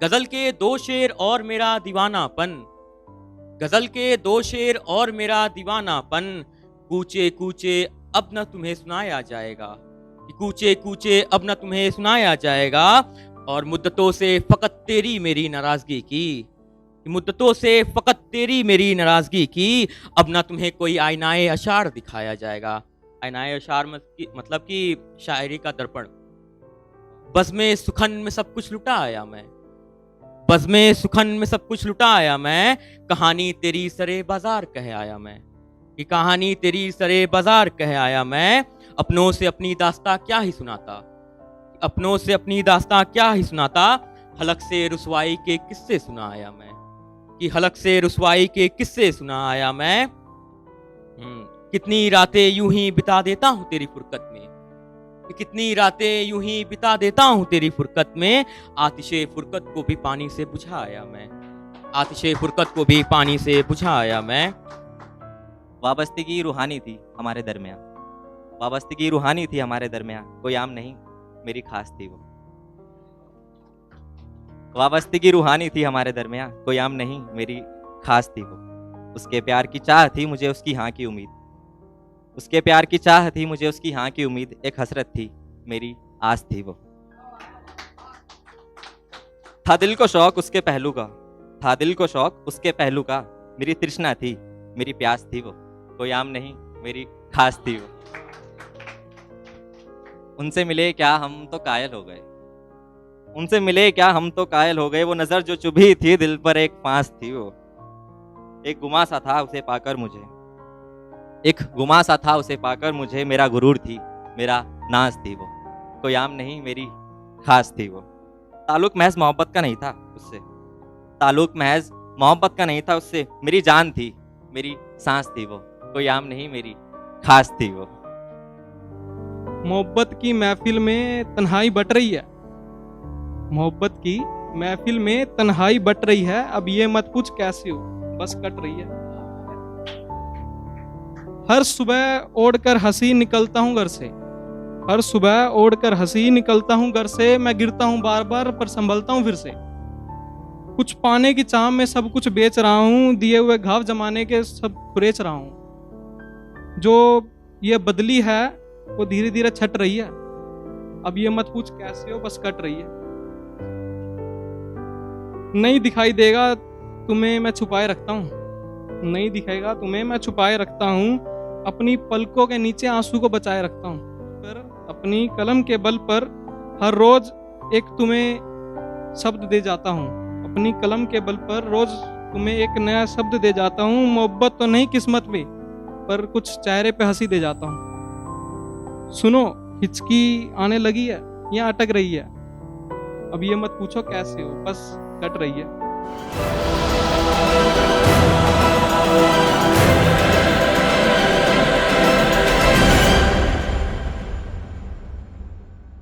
गजल के दो शेर और मेरा दीवानापन, गजल के दो शेर और मेरा दीवानापन, कूचे कूचे अब न तुम्हें सुनाया जाएगा, कि कूचे कूचे अब न तुम्हें सुनाया जाएगा। और मुद्दतों से फकत तेरी मेरी नाराजगी की, कि मुद्दतों से फकत तेरी मेरी नाराजगी की, अब ना तुम्हें कोई आईनाए अशार दिखाया जाएगा। आईनाए अशार मतलब कि शायरी का दर्पण। बज़्म सुखन में सब कुछ लुटा आया मैं, बज़्म सुखन में सब कुछ लुटा आया मैं, कहानी तेरी सरे बाजार कह आया मैं, कि कहानी तेरी सरे बाजार कह आया मैं। अपनों से अपनी दास्तां क्या ही सुनाता, अपनों से अपनी दास्तां क्या ही सुनाता, हलक से रुसवाई के किस्से सुना आया मैं, कि हलक से रुसवाई के किस्से सुना आया मैं। कितनी रातें यूं ही बिता देता हूँ तेरी फुरकत में, कितनी रातें यूं ही बिता देता हूँ तेरी फुरकत में, आतिशे फुरकत को भी पानी से बुझा आया मैं, आतिशे फुरकत को भी पानी से बुझा आया मैं। वाबस्तगी रूहानी थी हमारे दरमियाँ, वाबस्तगी रूहानी थी हमारे दरमियाँ, कोई आम नहीं मेरी खास थी वो। वाबस्तगी रूहानी थी हमारे दरमियाँ, कोई आम नहीं मेरी खास थी वो। उसके प्यार की चाह थी मुझे उसकी हाँ की उम्मीद, उसके प्यार की चाह थी मुझे उसकी हाँ की उम्मीद, एक हसरत थी मेरी आस थी वो। था दिल को शौक उसके पहलू का, था दिल को शौक उसके पहलू का, मेरी तृष्णा थी मेरी प्यास थी वो, कोई आम नहीं मेरी खास थी वो। उनसे मिले क्या हम तो कायल हो गए, उनसे मिले क्या हम तो कायल हो गए, वो नजर जो चुभी थी दिल पर एक फांस थी वो। एक गुमा सा था उसे पाकर मुझे, एक गुमा सा था उसे पाकर मुझे, मेरा गुरूर थी मेरा नाज थी वो, कोई आम नहीं मेरी खास थी वो। ताल्लुक महज मोहब्बत का नहीं था उससे, ताल्लुक महज मोहब्बत का नहीं था उससे, मेरी जान थी मेरी सांस थी वो, कोई आम नहीं मेरी खास थी वो। मोहब्बत की महफिल में तन्हाई बट रही है, मोहब्बत की महफिल में तन्हाई बट रही है, अब ये मत पूछ कैसे हो बस कट रही है। हर सुबह ओढ़कर हंसी निकलता हूँ घर से, हर सुबह ओढ़कर हंसी निकलता हूँ घर से, मैं गिरता हूँ बार बार पर संभलता हूँ फिर से। कुछ पाने की चाह में सब कुछ बेच रहा हूँ, दिए हुए घाव जमाने के सब खुरेच रहा हूँ। जो ये बदली है वो धीरे धीरे छट रही है, अब ये मत पूछ कैसे हो बस कट रही है। नहीं दिखाई देगा तुम्हें मैं छुपाए रखता हूँ, नहीं दिखाएगा तुम्हें मैं छुपाए रखता हूँ, अपनी पलकों के नीचे आंसू को बचाए रखता हूँ। पर अपनी कलम के बल पर हर रोज एक तुम्हें शब्द दे जाता हूँ, अपनी कलम के बल पर रोज तुम्हें एक नया शब्द दे जाता हूँ। मोहब्बत तो नहीं किस्मत में, पर कुछ चेहरे पे हंसी दे जाता हूँ। सुनो हिचकी आने लगी है या अटक रही है, अब ये मत पूछो कैसे हो बस कट रही है।